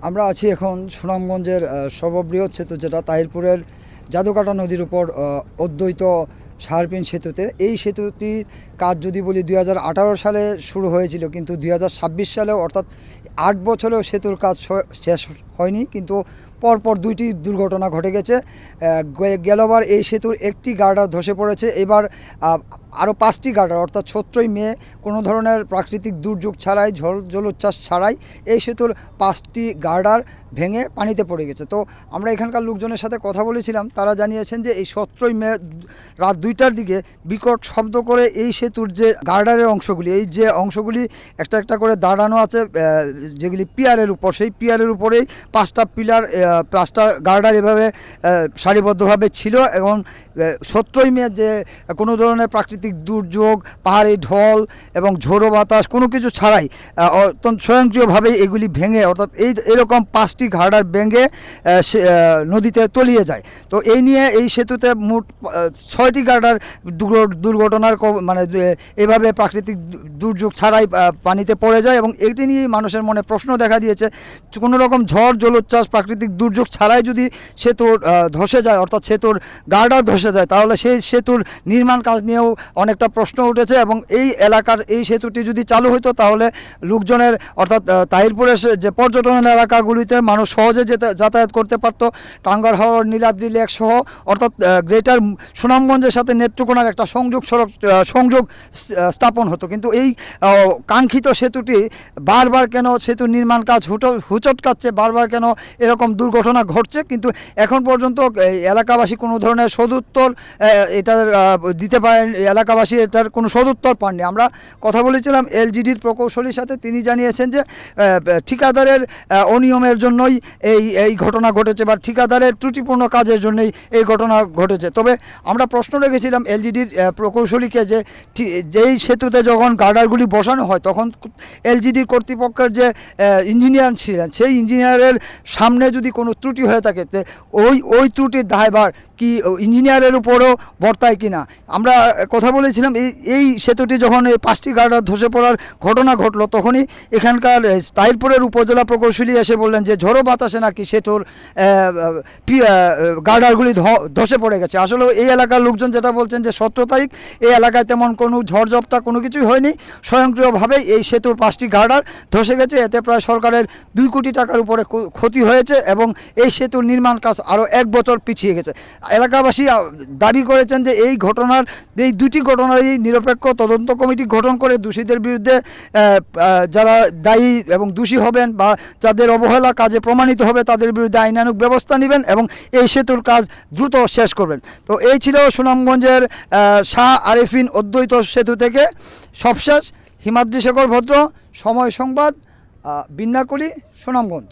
আমরা আছি এখন সুনামগঞ্জের সর্ববৃহৎ সেতু যেটা তাহিরপুরের জাদুকাটা নদীর উপর অদ্বৈত সাহারপিন সেতুতে। এই সেতুটির কাজ যদি বলি 2018 সালে শুরু হয়েছিল, কিন্তু 2026 সালেও অর্থাৎ 8 বছরেও সেতুর কাজ শেষ হয়নি। কিন্তু পরপর দুইটি দুর্ঘটনা ঘটে গেছে। গেলবার এই সেতুর একটি গার্ডার ধসে পড়েছে, এবার আরও 5টি গার্ডার অর্থাৎ 17ই মে কোনো ধরনের প্রাকৃতিক দুর্যোগ ছাড়াই, জলোচ্ছ্বাস ছাড়াই এই সেতুর 5টি গার্ডার ভেঙে পানিতে পড়ে গেছে। তো আমরা এখানকার লোকজনের সাথে কথা বলেছিলাম, তারা জানিয়েছেন যে এই 17ই মে রাত 2টার দিকে বিকট শব্দ করে এই সেতুর যে গার্ডারের অংশগুলি, এই যে অংশগুলি একটা একটা করে দাঁড়ানো আছে যেগুলি পিয়ারের উপর, সেই পিয়ারের উপরেই 5টা পিলার, 5টা গার্ডার এভাবে সারিবদ্ধভাবে ছিল। এবং 17ই মে যে কোনো ধরনের প্রাকৃতিক দুর্যোগ, পাহাড়ি ঢল এবং ঝোড়ো বাতাস কোনো কিছু ছাড়াই অত্যন্ত স্বয়ংক্রিয়ভাবেই এগুলি ভেঙে, অর্থাৎ এরকম 5টি গার্ডার ভেঙে নদীতে তলিয়ে যায়। তো এই নিয়ে এই সেতুতে মোট 6টি গার্ডার দুর্ঘটনার মানে এভাবে প্রাকৃতিক দুর্যোগ ছাড়াই পানিতে পড়ে যায়। এবং এটি নিয়েই মানুষের মনে প্রশ্ন দেখা দিয়েছে, কোনো রকম ঝড় জলোচ্ছ্বাস প্রাকৃতিক দুর্যোগ ছাড়াই যদি সেতুর ধসে যায়, অর্থাৎ সেতুর গার্ডার ধসে যায়, তাহলে সেই সেতুর নির্মাণ কাজ নিয়েও অনেকটা প্রশ্ন উঠেছে। এবং এই এলাকার এই সেতুটি যদি চালু হতো তাহলে লোকজনের, অর্থাৎ তাহিরপুরের যে পর্যটন এলাকাগুলিতে মানুষ সহজে যাতায়াত করতে পারত। টাঙ্গার হাওর, নীলাদ্রি লেক সহ অর্থাৎ গ্রেটার সুনামগঞ্জের সাথে নেত্রকোনার একটা সংযোগ স্থাপন হতো। কিন্তু এই কাঙ্ক্ষিত সেতুটি বারবার কেন সেতুর নির্মাণ কাজ হুচটকাচ্ছে, বারবার কেন এরকম দুর্ঘটনা ঘটছে, কিন্তু এখন পর্যন্ত এলাকাবাসী কোনো ধরনের সদুত্তর এটার দিতে পারেন, এলাকাবাসী এটার কোনো সদুত্তর পাননি। আমরা কথা বলেছিলাম এলজিডির প্রকৌশলীর সাথে, তিনি জানিয়েছেন যে ঠিকাদারের অনিয়মের জন্যই এই ঘটনা ঘটেছে, বা ঠিকাদারের ত্রুটিপূর্ণ কাজের জন্যই এই ঘটনা ঘটেছে। তবে আমরা প্রশ্ন রেখেছিলাম এলজিডির প্রকৌশলীকে যে যেই সেতুতে যখন গার্ডারগুলি বসানো হয় তখন এলজিডির কর্তৃপক্ষের যে ইঞ্জিনিয়ার ছিলেন, সেই ইঞ্জিনিয়ারের সামনে যদি কোনো ত্রুটি হয়ে থাকে ওই ত্রুটির দায়ভার কি ইঞ্জিনিয়ারের উপরও বর্তায় কিনা। আমরা কথা বলেছিলাম এই সেতুটি যখন এই 5টি গার্ডার ধসে পড়ার ঘটনা ঘটলো, তখনই এখানকার তাহিরপুরের উপজেলা প্রকৌশলী এসে বললেন যে ঝোড়ো বাতাসে নাকি সেতুর গার্ডারগুলি ধসে পড়ে গেছে। আসলে এই এলাকার লোকজন যেটা বলছেন যে 17 তারিখ এই এলাকায় তেমন কোনো ঝড়ঝাপটা কোনো কিছুই হয়নি, স্বয়ংক্রিয়ভাবেই এই সেতুর 5টি গার্ডার ধসে গেছে। এতে প্রায় সরকারের 2 কোটি টাকার উপরে ক্ষতি হয়েছে এবং এই সেতুর নির্মাণ কাজ আরও 1 বছর পিছিয়ে গেছে। এলাকাবাসী দাবি করেছেন যে এই দুটি ঘটনার এই নিরপেক্ষ তদন্ত কমিটি গঠন করে দোষীদের বিরুদ্ধে, যারা দায়ী এবং দোষী হবেন বা যাদের অবহেলা কাজে প্রমাণিত হবে, তাদের বিরুদ্ধে আইনানুগ ব্যবস্থা নেবেন এবং এই সেতুর কাজ দ্রুত শেষ করবেন। তো এই ছিল সুনামগঞ্জের শাহ আরেফিন অদ্বৈত সেতু থেকে সবশেষ। হিমাদ্রি শেখর ভদ্র, সময় সংবাদ, বিন্নাকুড়ি, সুনামগঞ্জ।